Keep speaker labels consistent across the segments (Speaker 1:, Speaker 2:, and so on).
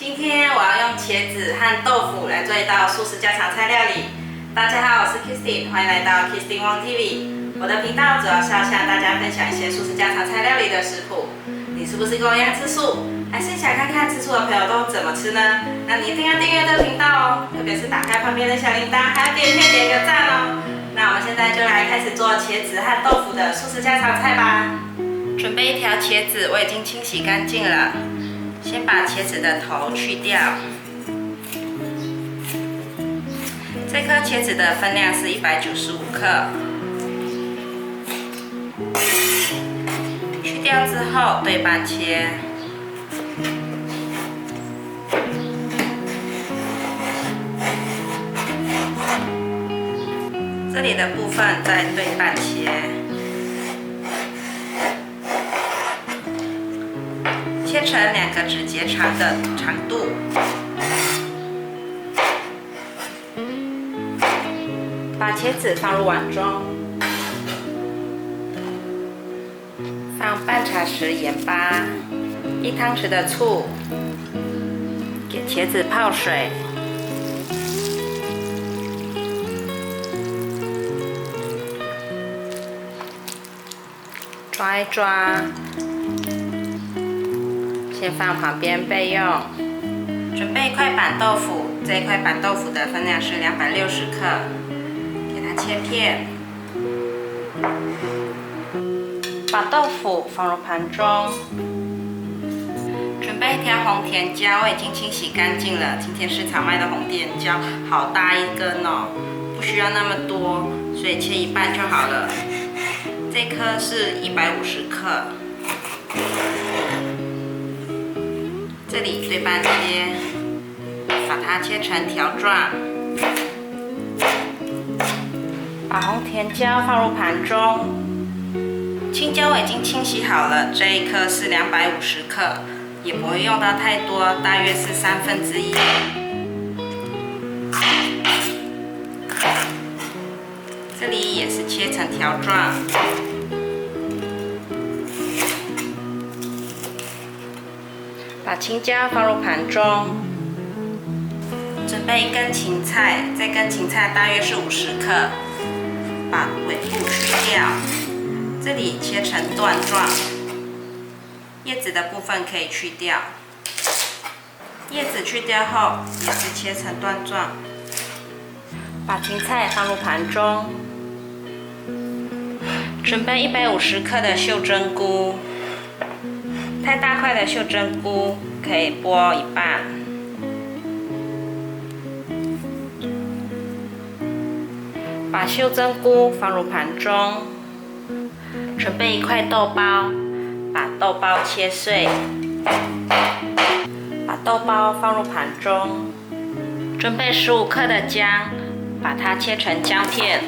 Speaker 1: 今天我要用茄子和豆腐来做一道素食家常菜料理。大家好，我是 Kristin， 欢迎来到 Kristin Wang TV。我的频道主要是要向大家分享一些素食家常菜料理的食谱。你是不是跟我一样吃素？还是想看看吃素的朋友都怎么吃呢？那你一定要订阅这个频道哦，特别是打开旁边的小铃铛，还要给影片点个赞哦。那我们现在就来开始做茄子和豆腐的素食家常菜吧。准备一条茄子，我已经清洗干净了。先把茄子的头去掉。这颗茄子的分量是195克。去掉之后对半切。这里的部分再对半切。切成2个指节长的长度，把茄子放入碗中，放半茶匙盐巴，1汤匙的醋，给茄子泡水，抓一抓。先放旁边备用。准备1块板豆腐，这1块板豆腐的分量是260克，给它切片。把豆腐放入盘中。准备1条红甜椒，我已经清洗干净了。今天市场卖的红甜椒好大一根哦，不需要那么多，所以切一半就好了。这颗是150克。这里对半切，把它切成条状。把红甜椒放入盘中。青椒我已经清洗好了，这一颗是250克，也不会用到太多，大约是1/3。这里也是切成条状。把青椒放入盘中，准备1根芹菜，这根芹菜大约是50克，把尾部去掉，这里切成段状，叶子的部分可以去掉，叶子去掉后也是切成段状，把芹菜放入盘中，准备150克的秀珍菇。太大块的秀珍菇可以剥一半。把秀珍菇放入盘中。准备1块豆包，把豆包切碎。把豆包放入盘中。准备15克的姜，把它切成姜片。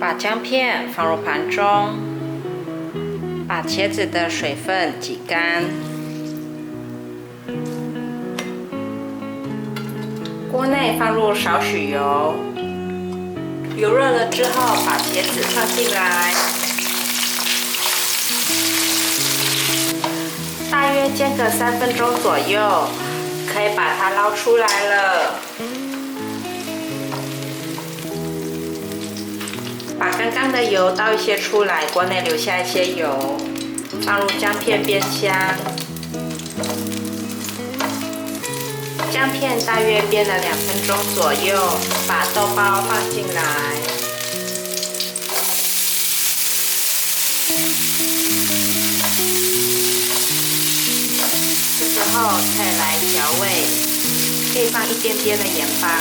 Speaker 1: 把姜片放入盘中。把茄子的水分挤干。锅内放入少许油，油热了之后，把茄子放进来，大约煎个3分钟左右，可以把它捞出来了。把刚刚的油倒一些出来，锅内留下一些油，放入姜片煸香。姜片大约煸了2分钟左右，把豆包放进来。这时候再来调味，可以放一点点的盐巴。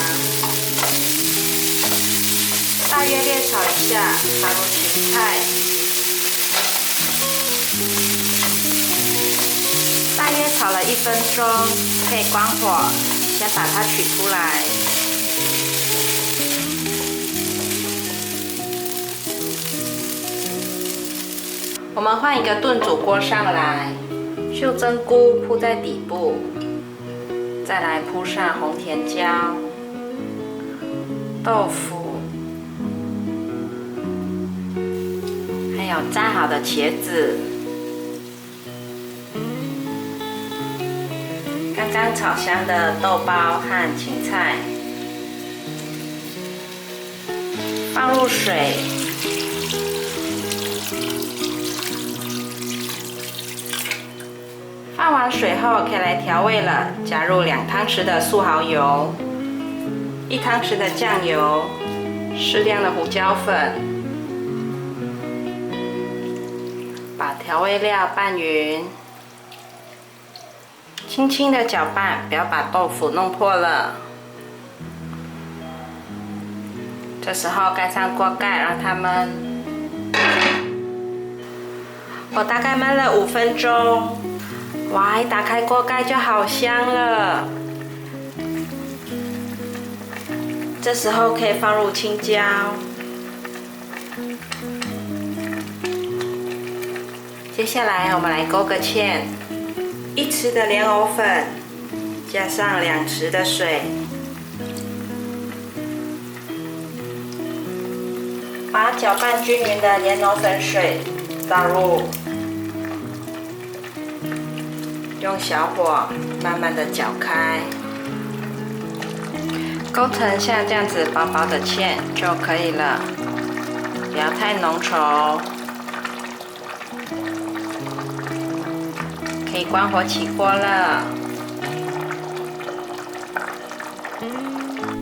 Speaker 1: 大约略炒一下，放入芹菜，大约炒了1分钟，可以关火，先把它取出来。我们换一个炖煮锅上来，秀珍菇铺在底部，再来铺上红甜椒、豆腐。还有炸好的茄子，刚刚炒香的豆包和芹菜，放入水，放完水后可以来调味了，加入2汤匙的素蚝油，1汤匙的酱油，适量的胡椒粉，把调味料拌匀，轻轻的搅拌，不要把豆腐弄破了。这时候盖上锅盖，让它焖。我大概焖了5分钟，哇！一打开锅盖就好香了。这时候可以放入青椒，接下来我们来勾个芡，1匙的莲藕粉，加上2匙的水，把搅拌均匀的莲藕粉水倒入，用小火慢慢的搅开，勾成像这样子薄薄的芡就可以了，不要太浓稠。可以关火起锅了。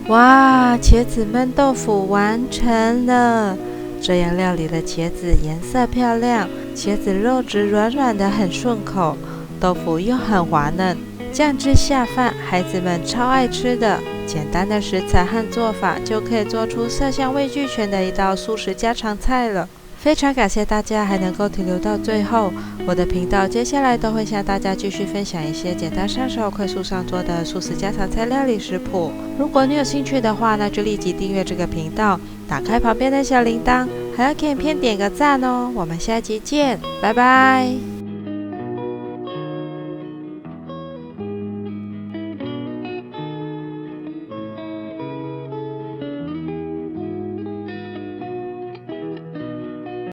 Speaker 2: 哇，茄子焖豆腐完成了！这样料理的茄子颜色漂亮，茄子肉质软软的，很顺口，豆腐又很滑嫩，酱汁下饭，孩子们超爱吃的。简单的食材和做法就可以做出色香味俱全的一道素食家常菜了。非常感谢大家还能够停留到最后，我的频道接下来都会向大家继续分享一些简单上手、快速上桌的素食家常菜料理食谱。如果你有兴趣的话，那就立即订阅这个频道，打开旁边的小铃铛，还要给影片点个赞哦。我们下集见，拜拜。